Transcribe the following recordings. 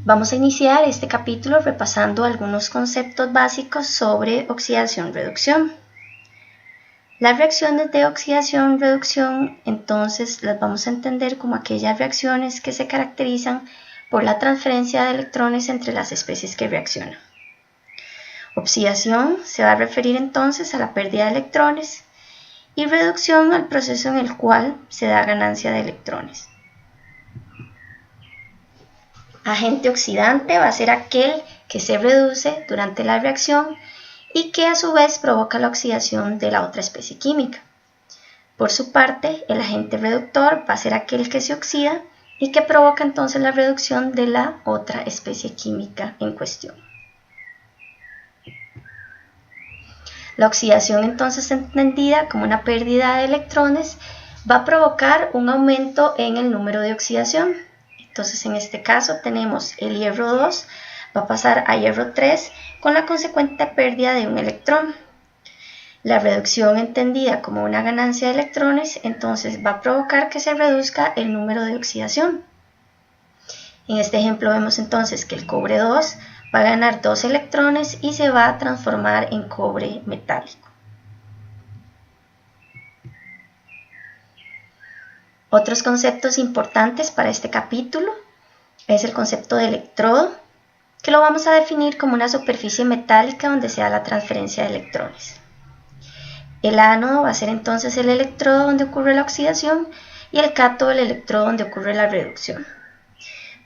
Vamos a iniciar este capítulo repasando algunos conceptos básicos sobre oxidación-reducción. Las reacciones de oxidación-reducción entonces las vamos a entender como aquellas reacciones que se caracterizan por la transferencia de electrones entre las especies que reaccionan. Oxidación se va a referir entonces a la pérdida de electrones y reducción al proceso en el cual se da ganancia de electrones. Agente oxidante va a ser aquel que se reduce durante la reacción y que a su vez provoca la oxidación de la otra especie química. Por su parte, el agente reductor va a ser aquel que se oxida y que provoca entonces la reducción de la otra especie química en cuestión. La oxidación entonces entendida como una pérdida de electrones va a provocar un aumento en el número de oxidación. Entonces en este caso tenemos el hierro 2 va a pasar a hierro 3 con la consecuente pérdida de un electrón. La reducción entendida como una ganancia de electrones entonces va a provocar que se reduzca el número de oxidación. En este ejemplo vemos entonces que el cobre 2 va a ganar 2 electrones y se va a transformar en cobre metálico. Otros conceptos importantes para este capítulo es el concepto de electrodo, que lo vamos a definir como una superficie metálica donde se da la transferencia de electrones. El ánodo va a ser entonces el electrodo donde ocurre la oxidación y el cátodo el electrodo donde ocurre la reducción.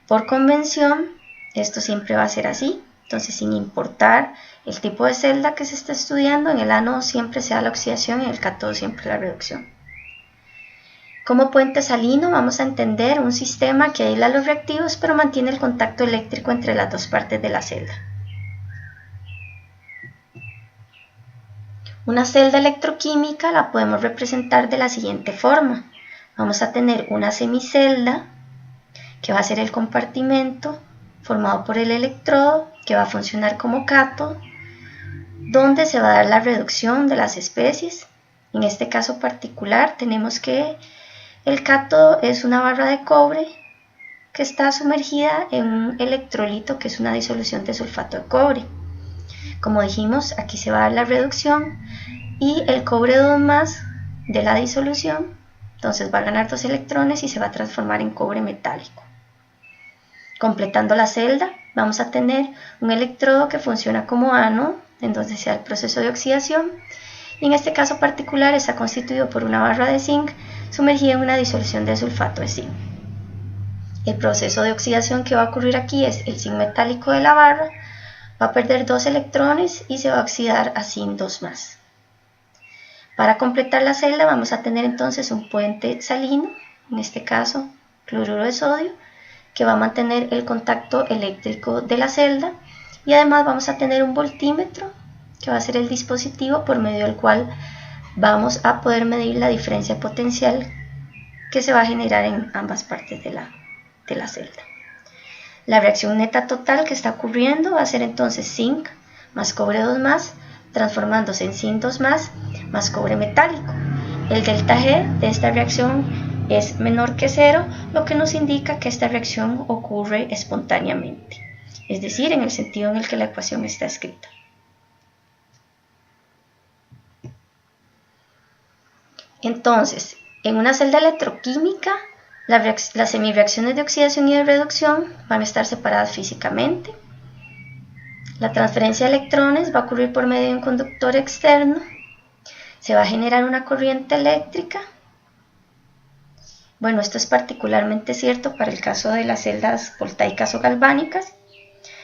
Por convención, esto siempre va a ser así, entonces sin importar el tipo de celda que se está estudiando, en el ánodo siempre se da la oxidación y en el cátodo siempre la reducción. Como puente salino vamos a entender un sistema que aísla los reactivos pero mantiene el contacto eléctrico entre las dos partes de la celda. Una celda electroquímica la podemos representar de la siguiente forma. Vamos a tener una semicelda que va a ser el compartimento formado por el electrodo que va a funcionar como cátodo, donde se va a dar la reducción de las especies. En este caso particular tenemos que el cátodo es una barra de cobre que está sumergida en un electrolito que es una disolución de sulfato de cobre. Como dijimos, aquí se va a dar la reducción y el cobre 2+ de la disolución, entonces va a ganar 2 electrones y se va a transformar en cobre metálico. Completando la celda, vamos a tener un electrodo que funciona como ánodo, en donde se da el proceso de oxidación, y en este caso particular está constituido por una barra de zinc sumergida en una disolución de sulfato de zinc. El proceso de oxidación que va a ocurrir aquí es el zinc metálico de la barra, va a perder 2 electrones y se va a oxidar a zinc 2+. Para completar la celda vamos a tener entonces un puente salino, en este caso cloruro de sodio, que va a mantener el contacto eléctrico de la celda, y además vamos a tener un voltímetro que va a ser el dispositivo por medio del cual vamos a poder medir la diferencia potencial que se va a generar en ambas partes de la celda. La reacción neta total que está ocurriendo va a ser entonces zinc más cobre 2+, transformándose en zinc 2+ más cobre metálico. El delta G de esta reacción es menor que 0, lo que nos indica que esta reacción ocurre espontáneamente, es decir, en el sentido en el que la ecuación está escrita. Entonces, en una celda electroquímica, las semireacciones de oxidación y de reducción van a estar separadas físicamente. La transferencia de electrones va a ocurrir por medio de un conductor externo. Se va a generar una corriente eléctrica. Bueno, esto es particularmente cierto para el caso de las celdas voltaicas o galvánicas.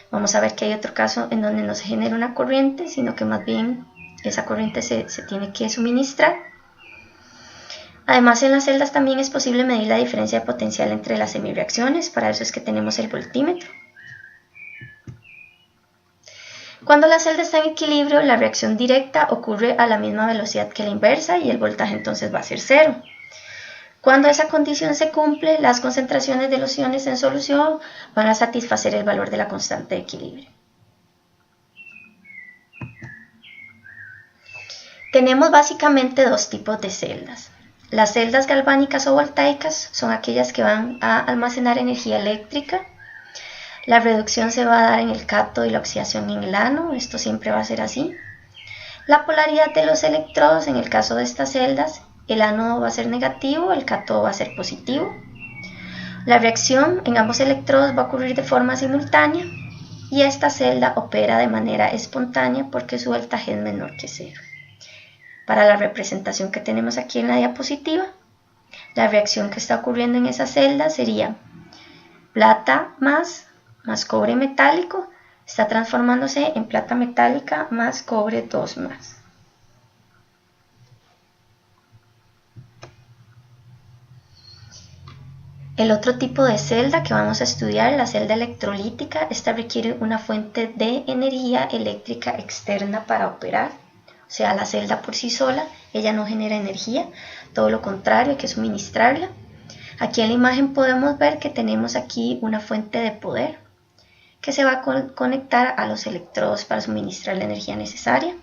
Vamos a ver que hay otro caso en donde no se genera una corriente, sino que más bien esa corriente se tiene que suministrar. Además, en las celdas también es posible medir la diferencia de potencial entre las semireacciones, para eso es que tenemos el voltímetro. Cuando la celda está en equilibrio, la reacción directa ocurre a la misma velocidad que la inversa y el voltaje entonces va a ser 0. Cuando esa condición se cumple, las concentraciones de los iones en solución van a satisfacer el valor de la constante de equilibrio. Tenemos básicamente dos tipos de celdas. Las celdas galvánicas o voltaicas son aquellas que van a almacenar energía eléctrica. La reducción se va a dar en el cátodo y la oxidación en el ánodo, esto siempre va a ser así. La polaridad de los electrodos, en el caso de estas celdas, el ánodo va a ser negativo, el cátodo va a ser positivo. La reacción en ambos electrodos va a ocurrir de forma simultánea y esta celda opera de manera espontánea porque su voltaje es menor que 0. Para la representación que tenemos aquí en la diapositiva, la reacción que está ocurriendo en esa celda sería plata más cobre metálico, está transformándose en plata metálica más cobre 2 más. El otro tipo de celda que vamos a estudiar, la celda electrolítica, esta requiere una fuente de energía eléctrica externa para operar. O sea, la celda por sí sola, ella no genera energía, todo lo contrario, hay que suministrarla. Aquí en la imagen podemos ver que tenemos aquí una fuente de poder que se va a conectar a los electrodos para suministrar la energía necesaria.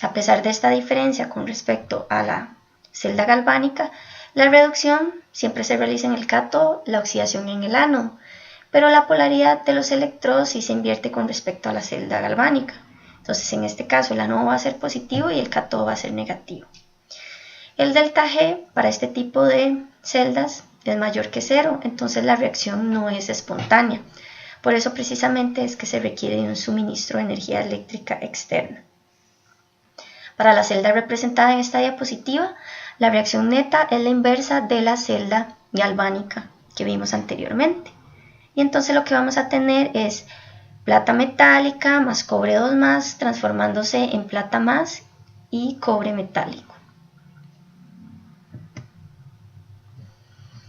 A pesar de esta diferencia con respecto a la celda galvánica, la reducción siempre se realiza en el cátodo, la oxidación en el ánodo, pero la polaridad de los electrodos sí se invierte con respecto a la celda galvánica. Entonces, en este caso, el ánodo va a ser positivo y el cátodo va a ser negativo. El delta G para este tipo de celdas es mayor que 0, entonces la reacción no es espontánea. Por eso precisamente es que se requiere de un suministro de energía eléctrica externa. Para la celda representada en esta diapositiva, la reacción neta es la inversa de la celda galvánica que vimos anteriormente. Y entonces lo que vamos a tener es plata metálica más cobre 2 más, transformándose en plata más y cobre metálico.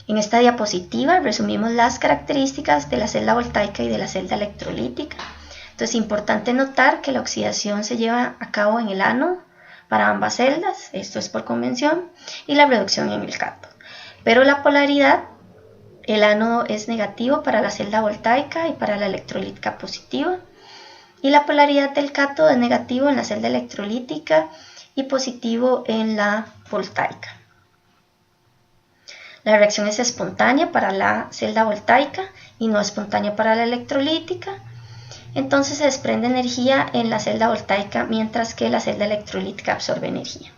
En esta diapositiva resumimos las características de la celda voltaica y de la celda electrolítica. Entonces es importante notar que la oxidación se lleva a cabo en el ánodo para ambas celdas, esto es por convención, y la reducción en el cátodo. Pero la polaridad, el ánodo es negativo para la celda voltaica y para la electrolítica positiva, y la polaridad del cátodo es negativo en la celda electrolítica y positivo en la voltaica. La reacción es espontánea para la celda voltaica y no espontánea para la electrolítica. Entonces se desprende energía en la celda voltaica mientras que la celda electrolítica absorbe energía.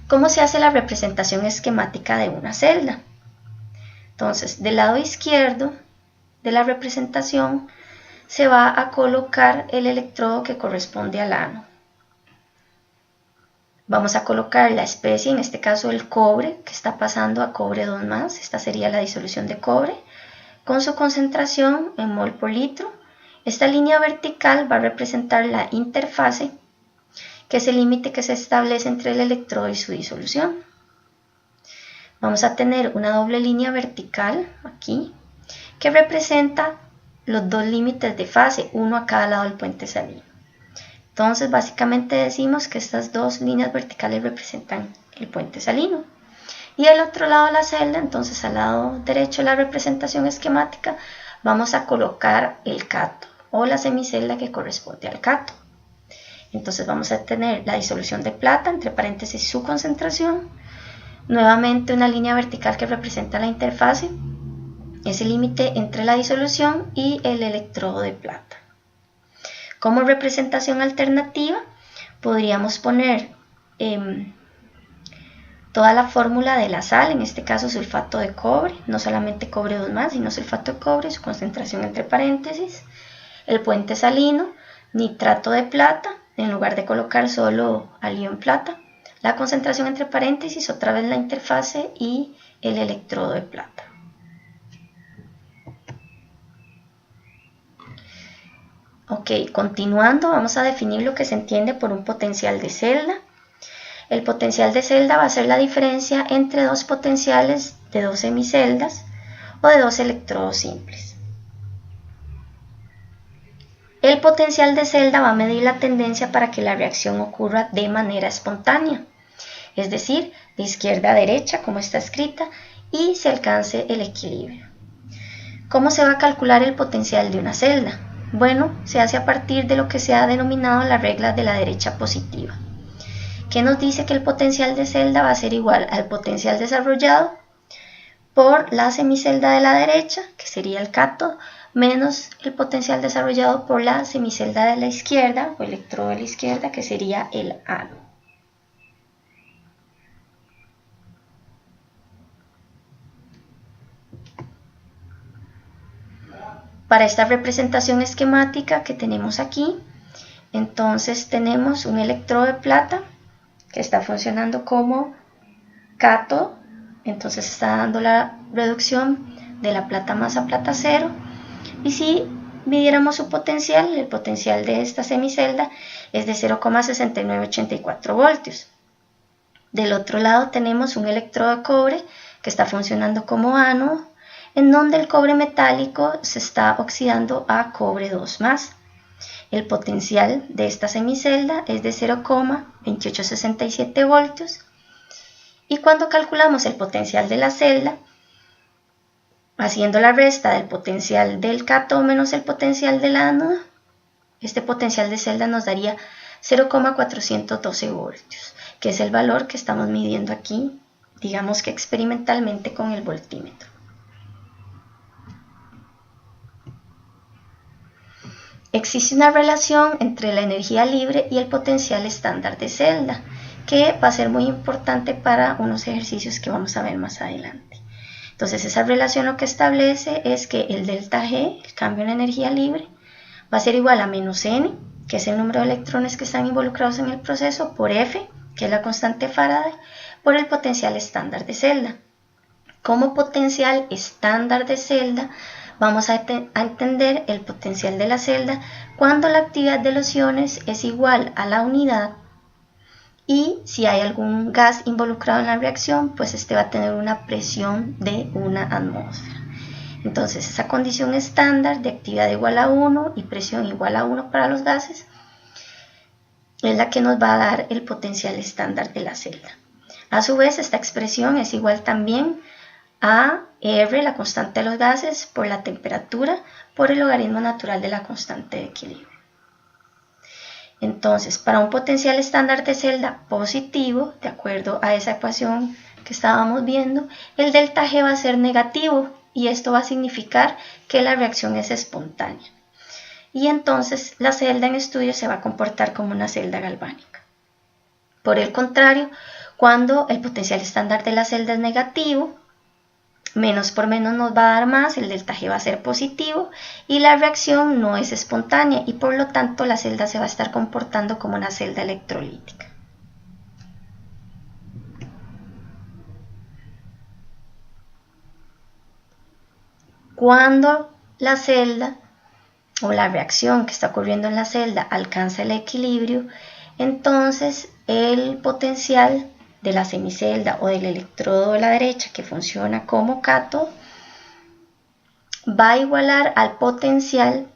¿Cómo se hace la representación esquemática de una celda? Entonces, del lado izquierdo de la representación se va a colocar el electrodo que corresponde al ánodo. Vamos a colocar la especie, en este caso el cobre, que está pasando a cobre 2 más, esta sería la disolución de cobre, con su concentración en mol por litro. Esta línea vertical va a representar la interfase, que es el límite que se establece entre el electrodo y su disolución. Vamos a tener una doble línea vertical aquí, que representa los dos límites de fase, uno a cada lado del puente salino. Entonces, básicamente decimos que estas dos líneas verticales representan el puente salino. Y al otro lado de la celda, entonces al lado derecho de la representación esquemática, vamos a colocar el cátodo o la semicelda que corresponde al cátodo. Entonces vamos a tener la disolución de plata, entre paréntesis su concentración, nuevamente una línea vertical que representa la interfase, ese límite entre la disolución y el electrodo de plata. Como representación alternativa, podríamos poner toda la fórmula de la sal, en este caso sulfato de cobre, no solamente cobre 2 más, sino sulfato de cobre, su concentración entre paréntesis, el puente salino, nitrato de plata, en lugar de colocar solo al ion plata, la concentración entre paréntesis, otra vez la interfase y el electrodo de plata. Ok, continuando, vamos a definir lo que se entiende por un potencial de celda. El potencial de celda va a ser la diferencia entre dos potenciales de dos semiceldas o de dos electrodos simples. El potencial de celda va a medir la tendencia para que la reacción ocurra de manera espontánea, es decir, de izquierda a derecha, como está escrita, y se alcance el equilibrio. ¿Cómo se va a calcular el potencial de una celda? Bueno, se hace a partir de lo que se ha denominado la regla de la derecha positiva, que nos dice que el potencial de celda va a ser igual al potencial desarrollado por la semicelda de la derecha, que sería el cátodo, menos el potencial desarrollado por la semicelda de la izquierda, o electrodo de la izquierda, que sería el ánodo. Para esta representación esquemática que tenemos aquí, entonces tenemos un electrodo de plata que está funcionando como cátodo, entonces está dando la reducción de la plata más a plata cero, y si midiéramos su potencial, el potencial de esta semicelda es de 0,6984 voltios. Del otro lado tenemos un electrodo de cobre que está funcionando como ánodo, en donde el cobre metálico se está oxidando a cobre 2+. El potencial de esta semicelda es de 0,2867 voltios. Y cuando calculamos el potencial de la celda, haciendo la resta del potencial del cátodo menos el potencial del ánodo, este potencial de celda nos daría 0,412 voltios, que es el valor que estamos midiendo aquí, digamos que experimentalmente con el voltímetro. Existe una relación entre la energía libre y el potencial estándar de celda, que va a ser muy importante para unos ejercicios que vamos a ver más adelante. Entonces, esa relación lo que establece es que el delta G, el cambio en energía libre, va a ser igual a menos N, que es el número de electrones que están involucrados en el proceso, por F, que es la constante de Faraday, por el potencial estándar de celda. Como potencial estándar de celda, vamos a entender el potencial de la celda cuando la actividad de los iones es igual a la unidad, y si hay algún gas involucrado en la reacción, pues este va a tener una presión de una atmósfera. Entonces, esa condición estándar de actividad igual a 1 y presión igual a 1 para los gases es la que nos va a dar el potencial estándar de la celda. A su vez, esta expresión es igual también a R, la constante de los gases, por la temperatura, por el logaritmo natural de la constante de equilibrio. Entonces, para un potencial estándar de celda positivo, de acuerdo a esa ecuación que estábamos viendo, el delta G va a ser negativo, y esto va a significar que la reacción es espontánea. Y entonces la celda en estudio se va a comportar como una celda galvánica. Por el contrario, cuando el potencial estándar de la celda es negativo, menos por menos nos va a dar más, el delta G va a ser positivo y la reacción no es espontánea, y por lo tanto la celda se va a estar comportando como una celda electrolítica. Cuando la celda o la reacción que está ocurriendo en la celda alcanza el equilibrio, entonces el potencial de la semicelda o del electrodo de la derecha, que funciona como cátodo, va a igualar al potencial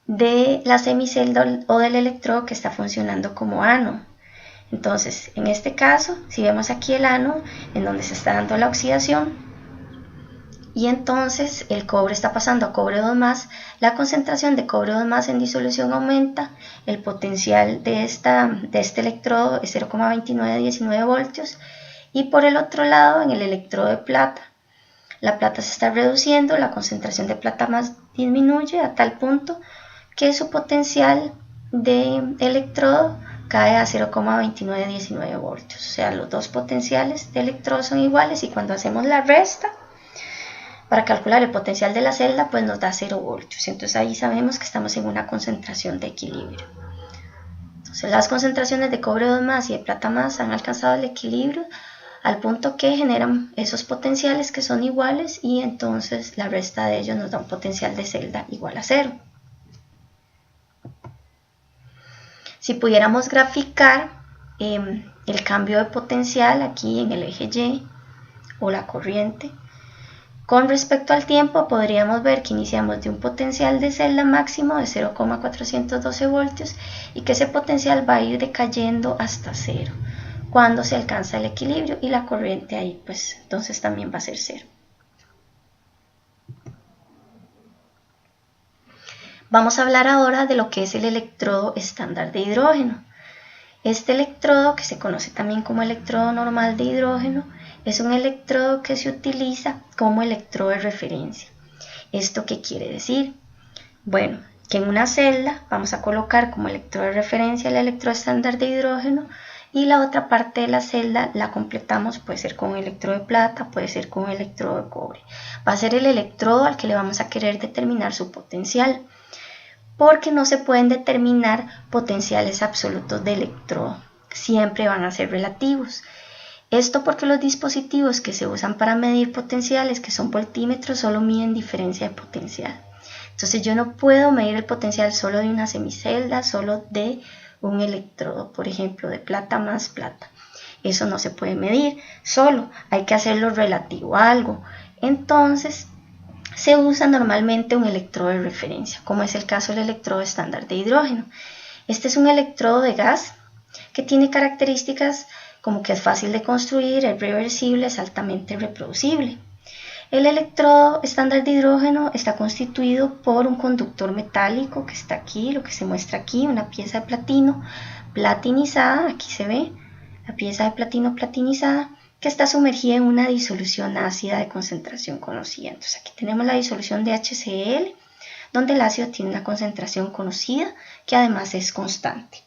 de la semicelda o del electrodo que está funcionando como ánodo. Entonces, en este caso, si vemos aquí el ánodo, en donde se está dando la oxidación, y entonces el cobre está pasando a cobre 2+, la concentración de cobre 2+ en disolución aumenta, el potencial de este electrodo es 0,2919 voltios, y por el otro lado, en el electrodo de plata, la plata se está reduciendo, la concentración de plata más disminuye a tal punto que su potencial de electrodo cae a 0,2919 voltios. O sea, los dos potenciales de electrodo son iguales, y cuando hacemos la resta, para calcular el potencial de la celda, pues nos da 0 voltios. Entonces ahí sabemos que estamos en una concentración de equilibrio. Entonces las concentraciones de cobre 2+ y de plata+ han alcanzado el equilibrio al punto que generan esos potenciales que son iguales, y entonces la resta de ellos nos da un potencial de celda igual a 0. Si pudiéramos graficar el cambio de potencial aquí en el eje Y o la corriente, con respecto al tiempo, podríamos ver que iniciamos de un potencial de celda máximo de 0,412 voltios y que ese potencial va a ir decayendo hasta 0 cuando se alcanza el equilibrio, y la corriente ahí pues entonces también va a ser 0. Vamos a hablar ahora de lo que es el electrodo estándar de hidrógeno. Este electrodo, que se conoce también como electrodo normal de hidrógeno, es un electrodo que se utiliza como electrodo de referencia. ¿Esto qué quiere decir? Bueno, que en una celda vamos a colocar como electrodo de referencia el electrodo estándar de hidrógeno y la otra parte de la celda la completamos, puede ser con un electrodo de plata, puede ser con un electrodo de cobre. Va a ser el electrodo al que le vamos a querer determinar su potencial, porque no se pueden determinar potenciales absolutos de electrodo, siempre van a ser relativos. Esto porque los dispositivos que se usan para medir potenciales, que son voltímetros, solo miden diferencia de potencial. Entonces yo no puedo medir el potencial solo de una semicelda, solo de un electrodo, por ejemplo, de plata más plata. Eso no se puede medir, solo hay que hacerlo relativo a algo. Entonces se usa normalmente un electrodo de referencia, como es el caso del electrodo estándar de hidrógeno. Este es un electrodo de gas que tiene características como que es fácil de construir, es reversible, es altamente reproducible. El electrodo estándar de hidrógeno está constituido por un conductor metálico que está aquí, lo que se muestra aquí, una pieza de platino platinizada, aquí se ve la pieza de platino platinizada, que está sumergida en una disolución ácida de concentración conocida. Entonces aquí tenemos la disolución de HCl, donde el ácido tiene una concentración conocida, que además es constante.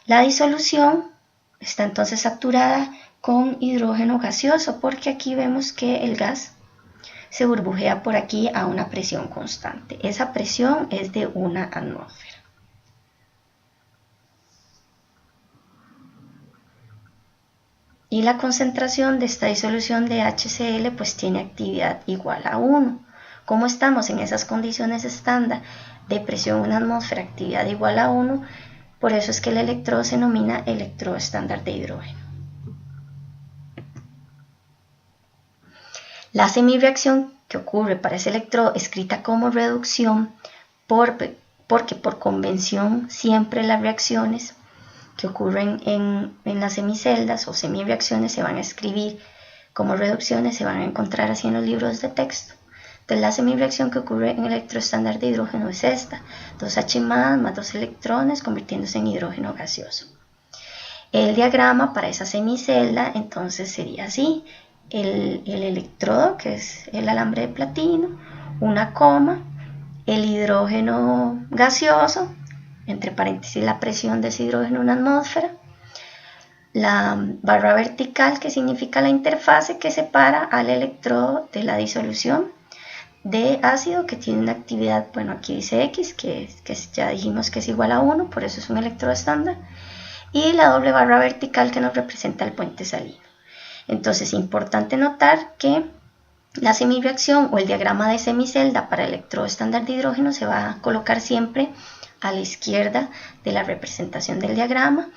La disolución está entonces saturada con hidrógeno gaseoso, porque aquí vemos que el gas se burbujea por aquí a una presión constante. Esa presión es de una atmósfera. Y la concentración de esta disolución de HCl pues tiene actividad igual a 1. Como estamos en esas condiciones estándar de presión en una atmósfera, actividad igual a 1, por eso es que el electrodo se denomina electrodo estándar de hidrógeno. La semireacción que ocurre para ese electrodo, escrita como reducción, porque por convención siempre las reacciones que ocurren en las semiceldas o semireacciones se van a escribir como reducciones, se van a encontrar así en los libros de texto. Entonces la semireacción que ocurre en el electrodo estándar de hidrógeno es esta: 2H más 2 electrones convirtiéndose en hidrógeno gaseoso. El diagrama para esa semicelda entonces sería así: el electrodo, que es el alambre de platino, una coma, el hidrógeno gaseoso, entre paréntesis la presión de ese hidrógeno en una atmósfera, la barra vertical, que significa la interfase que separa al electrodo de la disolución de ácido, que tiene una actividad, bueno, aquí dice X, que ya dijimos que es igual a 1, por eso es un electrodo estándar, y la doble barra vertical que nos representa el puente salino. Entonces es importante notar que la semireacción o el diagrama de semicelda para el electrodo estándar de hidrógeno se va a colocar siempre a la izquierda de la representación del diagrama,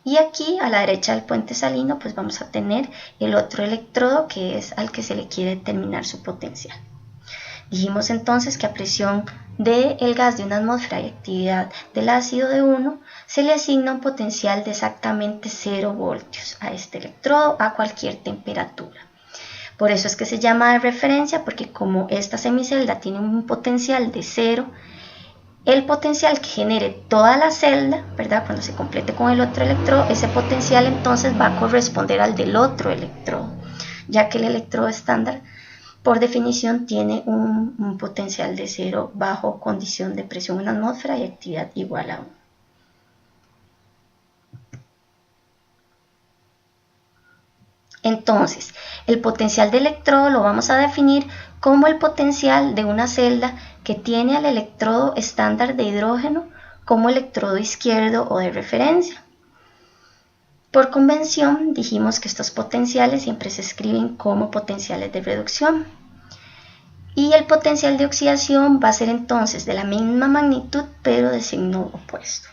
y aquí a la derecha del puente salino pues vamos a tener el otro electrodo, que es al que se le quiere determinar su potencial. Dijimos entonces que a presión del gas de una atmósfera y actividad del ácido de 1 se le asigna un potencial de exactamente 0 voltios a este electrodo a cualquier temperatura. Por eso es que se llama de referencia, porque como esta semicelda tiene un potencial de 0, el potencial que genere toda la celda, ¿verdad?, cuando se complete con el otro electrodo, ese potencial entonces va a corresponder al del otro electrodo, ya que el electrodo estándar por definición tiene un potencial de 0 bajo condición de presión en la atmósfera y actividad igual a 1. Entonces, el potencial de electrodo lo vamos a definir como el potencial de una celda que tiene al electrodo estándar de hidrógeno como electrodo izquierdo o de referencia. Por convención dijimos que estos potenciales siempre se escriben como potenciales de reducción. Y el potencial de oxidación va a ser entonces de la misma magnitud pero de signo opuesto.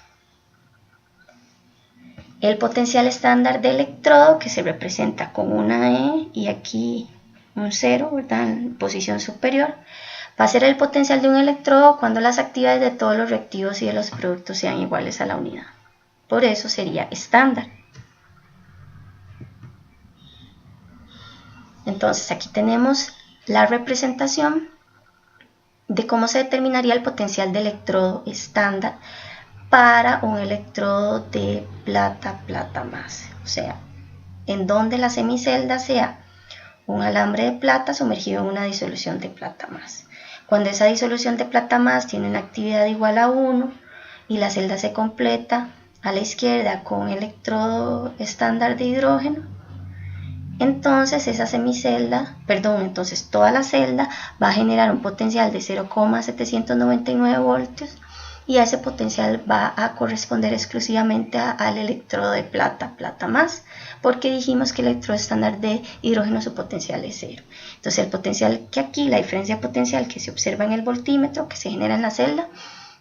El potencial estándar de electrodo, que se representa con una E y aquí un 0, ¿verdad?, en posición superior, va a ser el potencial de un electrodo cuando las actividades de todos los reactivos y de los productos sean iguales a la unidad. Por eso sería estándar. Entonces aquí tenemos la representación de cómo se determinaría el potencial de electrodo estándar para un electrodo de plata más. O sea, en donde la semicelda sea un alambre de plata sumergido en una disolución de plata más. Cuando esa disolución de plata más tiene una actividad igual a 1 y la celda se completa a la izquierda con electrodo estándar de hidrógeno, entonces entonces toda la celda va a generar un potencial de 0,799 voltios y ese potencial va a corresponder exclusivamente al electrodo de plata más, porque dijimos que el electrodo estándar de hidrógeno su potencial es 0. Entonces el potencial que aquí, la diferencia potencial que se observa en el voltímetro que se genera en la celda,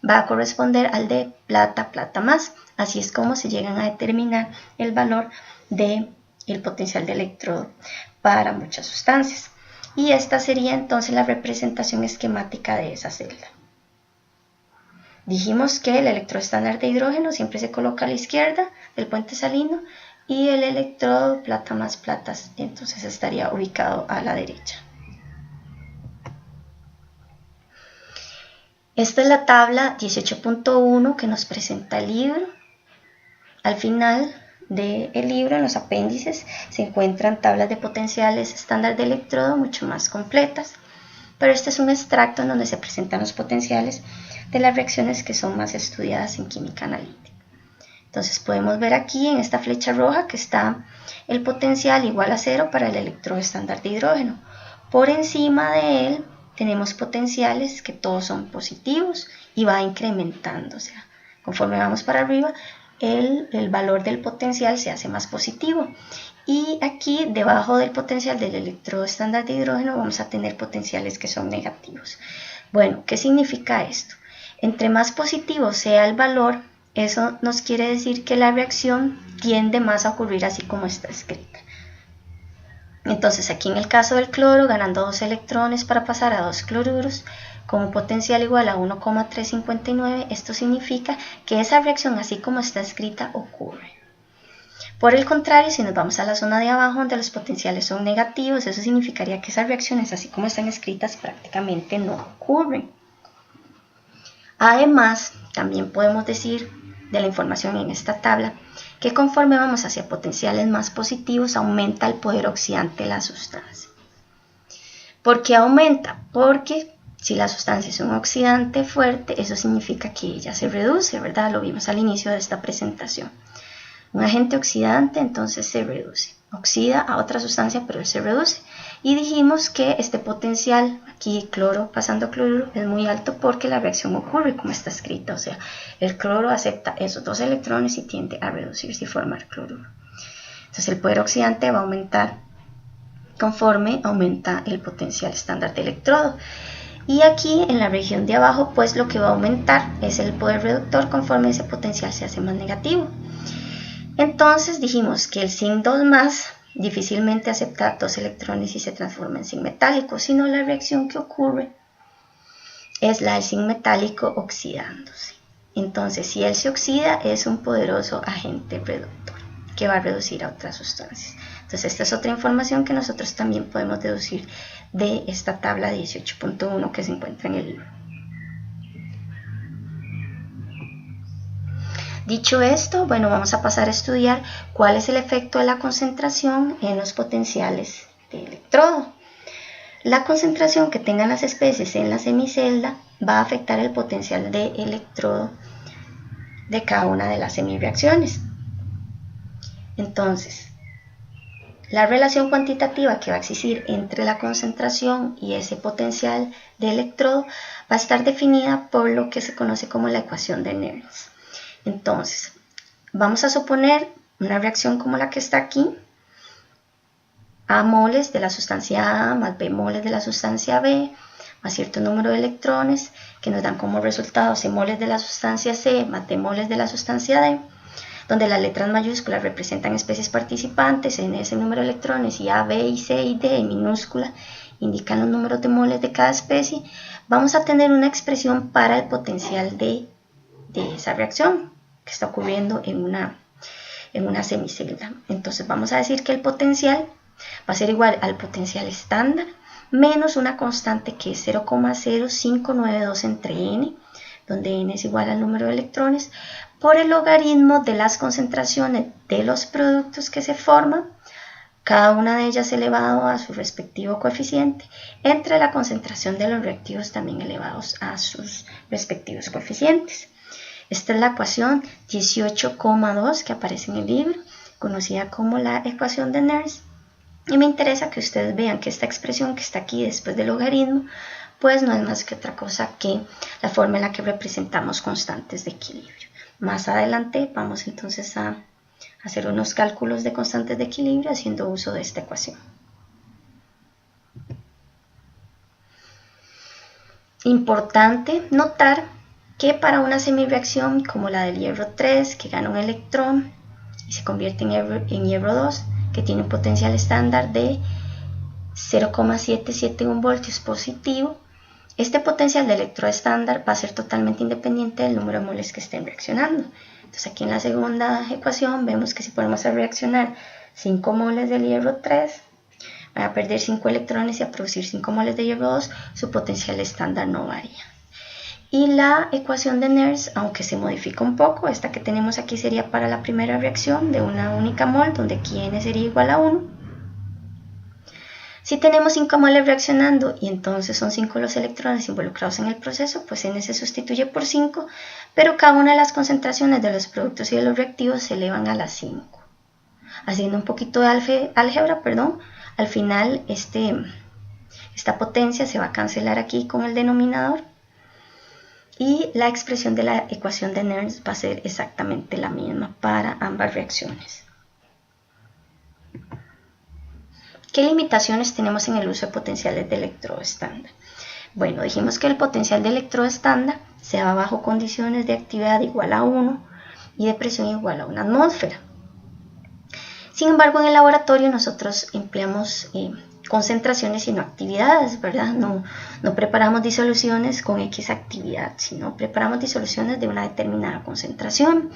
va a corresponder al de plata más. Así es como se llegan a determinar el valor del potencial de electrodo para muchas sustancias. Y esta sería entonces la representación esquemática de esa celda. Dijimos que el electrodo estándar de hidrógeno siempre se coloca a la izquierda del puente salino y el electrodo plata más platas entonces estaría ubicado a la derecha. Esta es la tabla 18.1 que nos presenta el libro. Al final del libro, en los apéndices, se encuentran tablas de potenciales estándar de electrodo mucho más completas, pero este es un extracto en donde se presentan los potenciales de las reacciones que son más estudiadas en química analítica. Entonces podemos ver aquí en esta flecha roja que está el potencial igual a 0 para el electrodo estándar de hidrógeno. Por encima de él tenemos potenciales que todos son positivos y va incrementando, o sea, conforme vamos para arriba, el valor del potencial se hace más positivo. Y aquí debajo del potencial del electrodo estándar de hidrógeno vamos a tener potenciales que son negativos. Bueno, ¿qué significa esto? Entre más positivo sea el valor, eso nos quiere decir que la reacción tiende más a ocurrir así como está escrita. Entonces aquí en el caso del cloro, ganando 2 electrones para pasar a 2 cloruros, con un potencial igual a 1,359, esto significa que esa reacción así como está escrita ocurre. Por el contrario, si nos vamos a la zona de abajo donde los potenciales son negativos, eso significaría que esas reacciones así como están escritas prácticamente no ocurren. Además, también podemos decir de la información en esta tabla que conforme vamos hacia potenciales más positivos aumenta el poder oxidante de la sustancia. ¿Por qué aumenta? Porque si la sustancia es un oxidante fuerte, eso significa que ella se reduce, ¿verdad? Lo vimos al inicio de esta presentación. Un agente oxidante entonces se reduce, oxida a otra sustancia pero él se reduce. Y dijimos que este potencial, aquí cloro pasando cloruro, es muy alto porque la reacción ocurre como está escrita, o sea, el cloro acepta esos 2 electrones y tiende a reducirse y formar cloruro. Entonces el poder oxidante va a aumentar conforme aumenta el potencial estándar de electrodo. Y aquí en la región de abajo, pues lo que va a aumentar es el poder reductor conforme ese potencial se hace más negativo. Entonces dijimos que el zinc 2+ difícilmente acepta 2 electrones y se transforma en zinc metálico, sino la reacción que ocurre es la del zinc metálico oxidándose. Entonces, si él se oxida, es un poderoso agente reductor que va a reducir a otras sustancias. Entonces, esta es otra información que nosotros también podemos deducir de esta tabla 18.1 que se encuentra en el libro. Dicho esto, bueno, vamos a pasar a estudiar cuál es el efecto de la concentración en los potenciales de electrodo. La concentración que tengan las especies en la semicelda va a afectar el potencial de electrodo de cada una de las semireacciones. Entonces, la relación cuantitativa que va a existir entre la concentración y ese potencial de electrodo va a estar definida por lo que se conoce como la ecuación de Nernst. Entonces, vamos a suponer una reacción como la que está aquí, A moles de la sustancia A más B moles de la sustancia B, más cierto número de electrones, que nos dan como resultado C moles de la sustancia C más D moles de la sustancia D, donde las letras mayúsculas representan especies participantes en ese número de electrones y A, B, y C y D en minúscula indican los números de moles de cada especie. Vamos a tener una expresión para el potencial de esa reacción que está ocurriendo en una semicelda. Entonces vamos a decir que el potencial va a ser igual al potencial estándar menos una constante que es 0,0592 entre n, donde n es igual al número de electrones, por el logaritmo de las concentraciones de los productos que se forman cada una de ellas elevado a su respectivo coeficiente, entre la concentración de los reactivos también elevados a sus respectivos coeficientes. Esta es la ecuación 18,2 que aparece en el libro, conocida como la ecuación de Nernst. Y me interesa que ustedes vean que esta expresión que está aquí después del logaritmo, pues no es más que otra cosa que la forma en la que representamos constantes de equilibrio. Más adelante vamos entonces a hacer unos cálculos de constantes de equilibrio haciendo uso de esta ecuación. Importante notar que para una semireacción como la del hierro 3, que gana un electrón y se convierte en hierro 2, que tiene un potencial estándar de 0,771 voltios positivo, este potencial de electrodo estándar va a ser totalmente independiente del número de moles que estén reaccionando. Entonces aquí en la segunda ecuación vemos que si ponemos a reaccionar 5 moles del hierro 3, van a perder 5 electrones y a producir 5 moles de hierro 2, su potencial estándar no varía. Y la ecuación de Nernst, aunque se modifica un poco, esta que tenemos aquí sería para la primera reacción de una única mol, donde aquí n sería igual a 1. Si tenemos 5 moles reaccionando y entonces son 5 los electrones involucrados en el proceso, pues n se sustituye por 5, pero cada una de las concentraciones de los productos y de los reactivos se elevan a las 5. Haciendo un poquito de álgebra, al final esta potencia se va a cancelar aquí con el denominador y la expresión de la ecuación de Nernst va a ser exactamente la misma para ambas reacciones. ¿Qué limitaciones tenemos en el uso de potenciales de electrodo estándar? Bueno, dijimos que el potencial de electrodo estándar se da bajo condiciones de actividad igual a 1 y de presión igual a 1 atmósfera. Sin embargo, en el laboratorio nosotros empleamos concentraciones y no actividades, ¿verdad? No preparamos disoluciones con X actividad, sino preparamos disoluciones de una determinada concentración.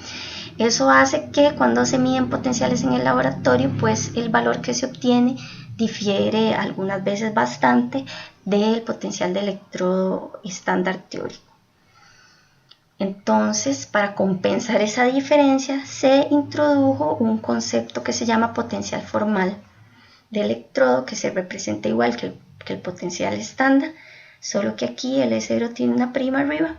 Eso hace que cuando se miden potenciales en el laboratorio, pues el valor que se obtiene difiere algunas veces bastante del potencial de electrodo estándar teórico. Entonces, para compensar esa diferencia, se introdujo un concepto que se llama potencial formal de electrodo, que se representa igual que el potencial estándar, solo que aquí el E0 tiene una prima arriba.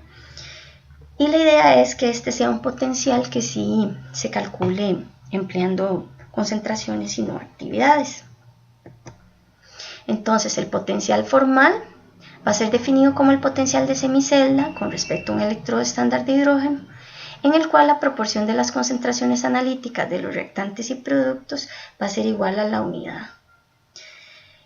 Y la idea es que este sea un potencial que sí se calcule empleando concentraciones y no actividades. Entonces, el potencial formal va a ser definido como el potencial de semicelda con respecto a un electrodo estándar de hidrógeno, en el cual la proporción de las concentraciones analíticas de los reactantes y productos va a ser igual a la unidad.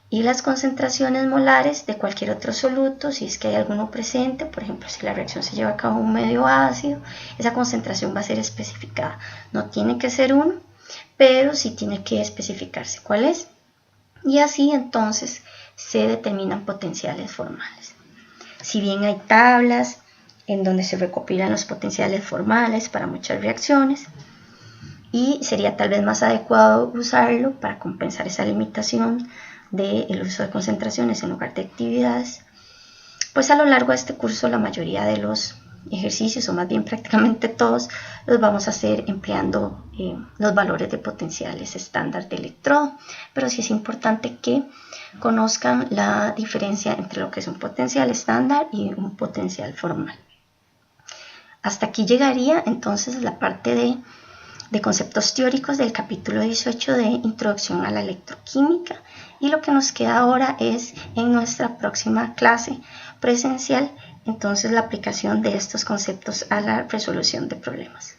Y las concentraciones molares de cualquier otro soluto, si es que hay alguno presente, por ejemplo, si la reacción se lleva a cabo en un medio ácido, esa concentración va a ser especificada. No tiene que ser 1, pero sí tiene que especificarse cuál es. Y así entonces se determinan potenciales formales. Si bien hay tablas en donde se recopilan los potenciales formales para muchas reacciones, y sería tal vez más adecuado usarlo para compensar esa limitación del uso de concentraciones en lugar de actividades, pues a lo largo de este curso la mayoría de los ejercicios, o más bien prácticamente todos, los vamos a hacer empleando los valores de potenciales estándar de electrodo, pero sí es importante que conozcan la diferencia entre lo que es un potencial estándar y un potencial formal. Hasta aquí llegaría entonces la parte de conceptos teóricos del capítulo 18 de Introducción a la Electroquímica, y lo que nos queda ahora es en nuestra próxima clase presencial entonces la aplicación de estos conceptos a la resolución de problemas.